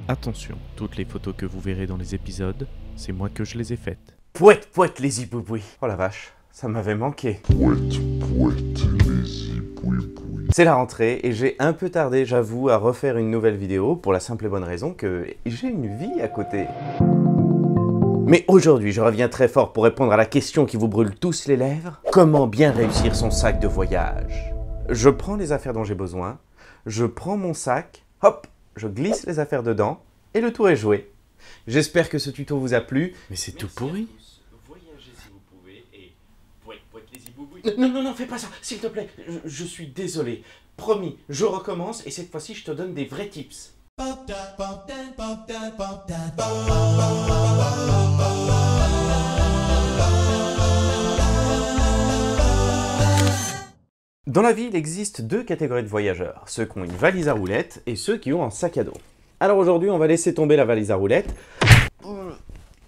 Attention, toutes les photos que vous verrez dans les épisodes, c'est moi que je les ai faites. Pouette, pouette, les zipouipoui. Oh la vache, ça m'avait manqué. Pouette, pouette, les zipouipoui. C'est la rentrée et j'ai un peu tardé, j'avoue, à refaire une nouvelle vidéo pour la simple et bonne raison que j'ai une vie à côté. Mais aujourd'hui, je reviens très fort pour répondre à la question qui vous brûle tous les lèvres. Comment bien réussir son sac de voyage? Je prends les affaires dont j'ai besoin, je prends mon sac, hop, je glisse les affaires dedans et le tour est joué. J'espère que ce tuto vous a plu. Mais c'est tout pourri. Voyagez si vous pouvez et pouette, pouette, les zibouibouis. Non, fais pas ça, s'il te plaît. Je suis désolé. Promis, je recommence et cette fois-ci, je te donne des vrais tips. Dans la vie, il existe deux catégories de voyageurs, ceux qui ont une valise à roulettes et ceux qui ont un sac à dos. Alors aujourd'hui, on va laisser tomber la valise à roulettes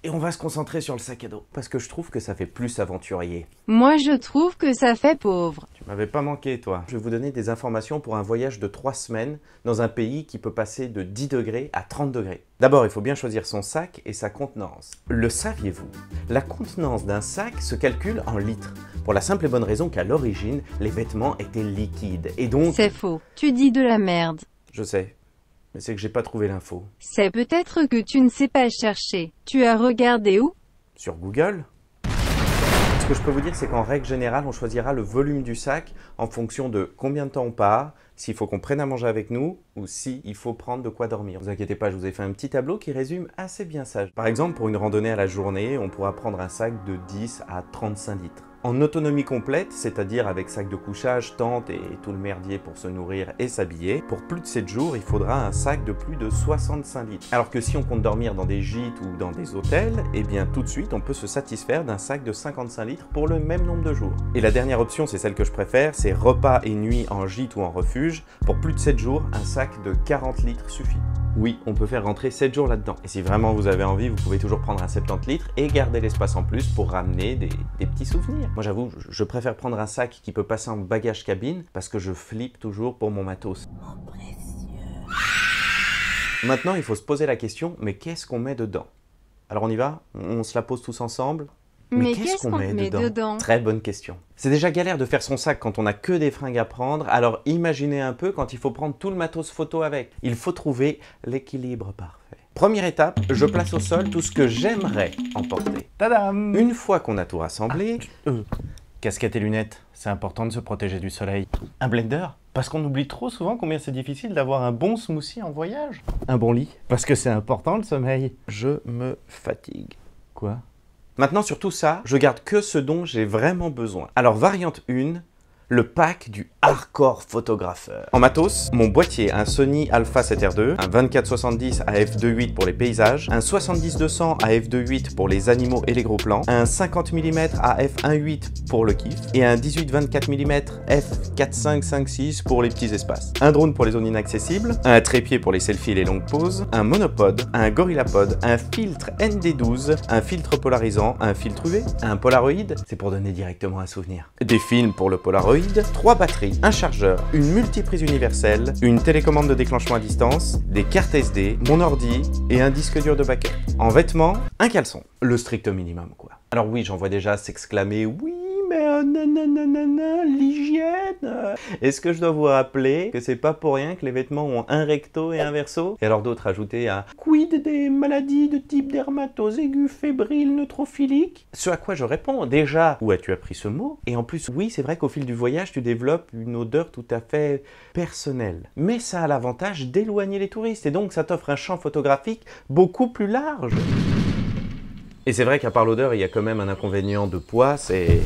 et on va se concentrer sur le sac à dos, parce que je trouve que ça fait plus aventurier. Moi je trouve que ça fait pauvre. Tu m'avais pas manqué, toi. Je vais vous donner des informations pour un voyage de 3 semaines dans un pays qui peut passer de 10 degrés à 30 degrés. D'abord, il faut bien choisir son sac et sa contenance. Le saviez-vous? La contenance d'un sac se calcule en litres, pour la simple et bonne raison qu'à l'origine, les vêtements étaient liquides, et donc... C'est faux. Tu dis de la merde. Je sais, mais c'est que j'ai pas trouvé l'info. C'est peut-être que tu ne sais pas chercher. Tu as regardé où? Sur Google? Ce que je peux vous dire, c'est qu'en règle générale, on choisira le volume du sac en fonction de combien de temps on part, s'il faut qu'on prenne à manger avec nous, ou s'il faut prendre de quoi dormir. Ne vous inquiétez pas, je vous ai fait un petit tableau qui résume assez bien ça. Par exemple, pour une randonnée à la journée, on pourra prendre un sac de 10 à 35 litres. En autonomie complète, c'est-à-dire avec sac de couchage, tente et tout le merdier pour se nourrir et s'habiller, pour plus de 7 jours, il faudra un sac de plus de 65 litres. Alors que si on compte dormir dans des gîtes ou dans des hôtels, eh bien tout de suite on peut se satisfaire d'un sac de 55 litres pour le même nombre de jours. Et la dernière option, c'est celle que je préfère, c'est repas et nuit en gîte ou en refuge. Pour plus de 7 jours, un sac de 40 litres suffit. Oui, on peut faire rentrer 7 jours là-dedans. Et si vraiment vous avez envie, vous pouvez toujours prendre un 70 litres et garder l'espace en plus pour ramener des petits souvenirs. Moi j'avoue, je préfère prendre un sac qui peut passer en bagage cabine parce que je flippe toujours pour mon matos. Oh, précieux. Maintenant, il faut se poser la question, mais qu'est-ce qu'on met dedans? Alors on y va? On se la pose tous ensemble? Mais qu'est-ce qu'on met dedans? Très bonne question. C'est déjà galère de faire son sac quand on n'a que des fringues à prendre, alors imaginez un peu quand il faut prendre tout le matos photo avec. Il faut trouver l'équilibre parfait. Première étape, je place au sol tout ce que j'aimerais emporter. Tadam! Une fois qu'on a tout rassemblé... Casquette et lunettes, c'est important de se protéger du soleil. Un blender? Parce qu'on oublie trop souvent combien c'est difficile d'avoir un bon smoothie en voyage. Un bon lit? Parce que c'est important le sommeil. Je me fatigue. Quoi? Maintenant, sur tout ça, je garde que ce dont j'ai vraiment besoin. Alors, variante 1, le pack du hardcore photographeur. En matos, mon boîtier, un Sony Alpha 7R2, un 24-70 à f2.8 pour les paysages, un 70-200 à f2.8 pour les animaux et les gros plans, un 50 mm à f1.8 pour le kiff, et un 18-24 mm f4.5-5.6 pour les petits espaces. Un drone pour les zones inaccessibles, un trépied pour les selfies et les longues pauses, un monopode, un gorillapod, un filtre ND12, un filtre polarisant, un filtre UV, un Polaroid, c'est pour donner directement un souvenir, des films pour le Polaroid, 3 batteries, un chargeur, une multiprise universelle, une télécommande de déclenchement à distance, des cartes SD, mon ordi et un disque dur de backup. En vêtements, un caleçon. Le strict minimum, quoi. Alors oui, j'en vois déjà s'exclamer « Oui, mais nanana, l'hygiène !» Est-ce que je dois vous rappeler que c'est pas pour rien que les vêtements ont un recto et un verso? Et alors d'autres ajouter à « Quid des maladies de type dermatose aiguë, fébrile, neutrophilique ?» Ce à quoi je réponds déjà « Où as-tu appris ce mot ?» Et en plus, oui, c'est vrai qu'au fil du voyage, tu développes une odeur tout à fait personnelle. Mais ça a l'avantage d'éloigner les touristes et donc ça t'offre un champ photographique beaucoup plus large. Et c'est vrai qu'à part l'odeur, il y a quand même un inconvénient de poids, c'est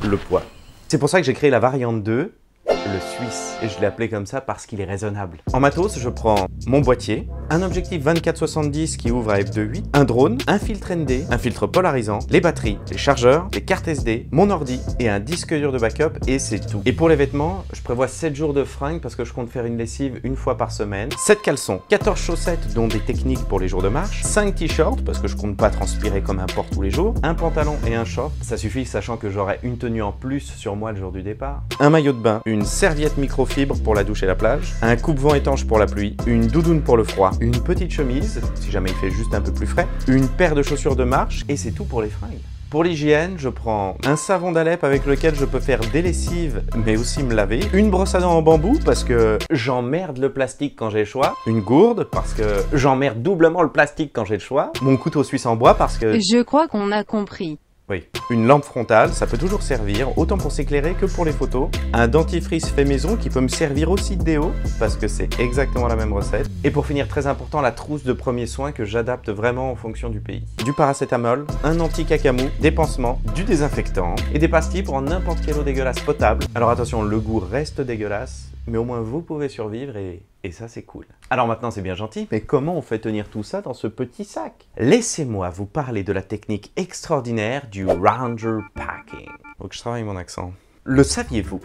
le poids. C'est pour ça que j'ai créé la variante 2, le Suisse, et je l'ai appelé comme ça parce qu'il est raisonnable. En matos, je prends mon boîtier, un objectif 24-70 qui ouvre à f2.8, un drone, un filtre ND, un filtre polarisant, les batteries, les chargeurs, les cartes SD, mon ordi et un disque dur de backup et c'est tout. Et pour les vêtements, je prévois 7 jours de fringues parce que je compte faire une lessive une fois par semaine, 7 caleçons, 14 chaussettes dont des techniques pour les jours de marche, 5 t-shirts parce que je compte pas transpirer comme un porc tous les jours, un pantalon et un short, ça suffit sachant que j'aurai une tenue en plus sur moi le jour du départ, un maillot de bain, une serviette microfibre pour la douche et la plage, un coupe-vent étanche pour la pluie, une doudoune pour le froid, une petite chemise, si jamais il fait juste un peu plus frais, une paire de chaussures de marche, et c'est tout pour les fringues. Pour l'hygiène, je prends un savon d'Alep avec lequel je peux faire des lessives, mais aussi me laver. Une brosse à dents en bambou, parce que j'emmerde le plastique quand j'ai le choix. Une gourde, parce que j'emmerde doublement le plastique quand j'ai le choix. Mon couteau suisse en bois, parce que... Je crois qu'on a compris. Oui. Une lampe frontale, ça peut toujours servir, autant pour s'éclairer que pour les photos. Un dentifrice fait maison qui peut me servir aussi de déo, parce que c'est exactement la même recette. Et pour finir, très important, la trousse de premiers soins que j'adapte vraiment en fonction du pays. Du paracétamol, un anti-cacamou, des pansements, du désinfectant et des pastilles pour n'importe quelle eau dégueulasse potable. Alors attention, le goût reste dégueulasse, mais au moins vous pouvez survivre et ça c'est cool. Alors maintenant c'est bien gentil, mais comment on fait tenir tout ça dans ce petit sac? Laissez-moi vous parler de la technique extraordinaire du Ranger Packing. Faut que je travaille mon accent. Le saviez-vous?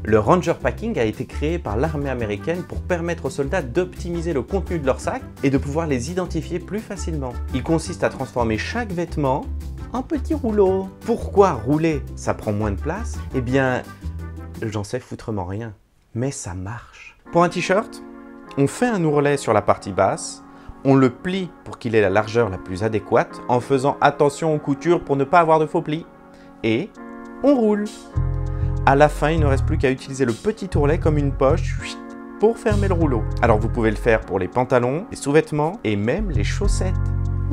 Le Ranger Packing a été créé par l'armée américaine pour permettre aux soldats d'optimiser le contenu de leur sac et de pouvoir les identifier plus facilement. Il consiste à transformer chaque vêtement en petits rouleaux. Pourquoi rouler? Ça prend moins de place? Eh bien, j'en sais foutrement rien. Mais ça marche. Pour un t-shirt, on fait un ourlet sur la partie basse, on le plie pour qu'il ait la largeur la plus adéquate en faisant attention aux coutures pour ne pas avoir de faux plis. Et on roule. À la fin, il ne reste plus qu'à utiliser le petit ourlet comme une poche pour fermer le rouleau. Alors vous pouvez le faire pour les pantalons, les sous-vêtements et même les chaussettes.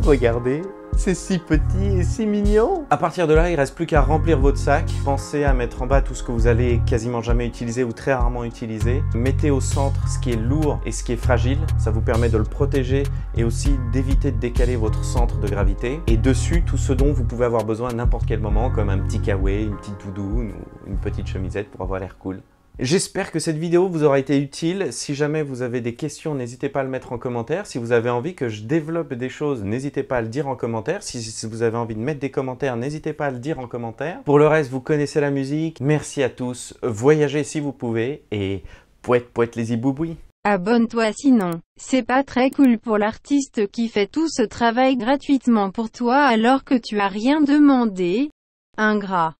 Regardez, c'est si petit et si mignon. À partir de là, il ne reste plus qu'à remplir votre sac. Pensez à mettre en bas tout ce que vous allez quasiment jamais utiliser ou très rarement utiliser. Mettez au centre ce qui est lourd et ce qui est fragile. Ça vous permet de le protéger et aussi d'éviter de décaler votre centre de gravité. Et dessus, tout ce dont vous pouvez avoir besoin à n'importe quel moment, comme un petit kawaii, une petite doudoune ou une petite chemisette pour avoir l'air cool. J'espère que cette vidéo vous aura été utile. Si jamais vous avez des questions, n'hésitez pas à le mettre en commentaire. Si vous avez envie que je développe des choses, n'hésitez pas à le dire en commentaire. Si vous avez envie de mettre des commentaires, n'hésitez pas à le dire en commentaire. Pour le reste, vous connaissez la musique. Merci à tous. Voyagez si vous pouvez et pouette pouette les zibouboui. Abonne-toi sinon. C'est pas très cool pour l'artiste qui fait tout ce travail gratuitement pour toi alors que tu as rien demandé. Ingrat.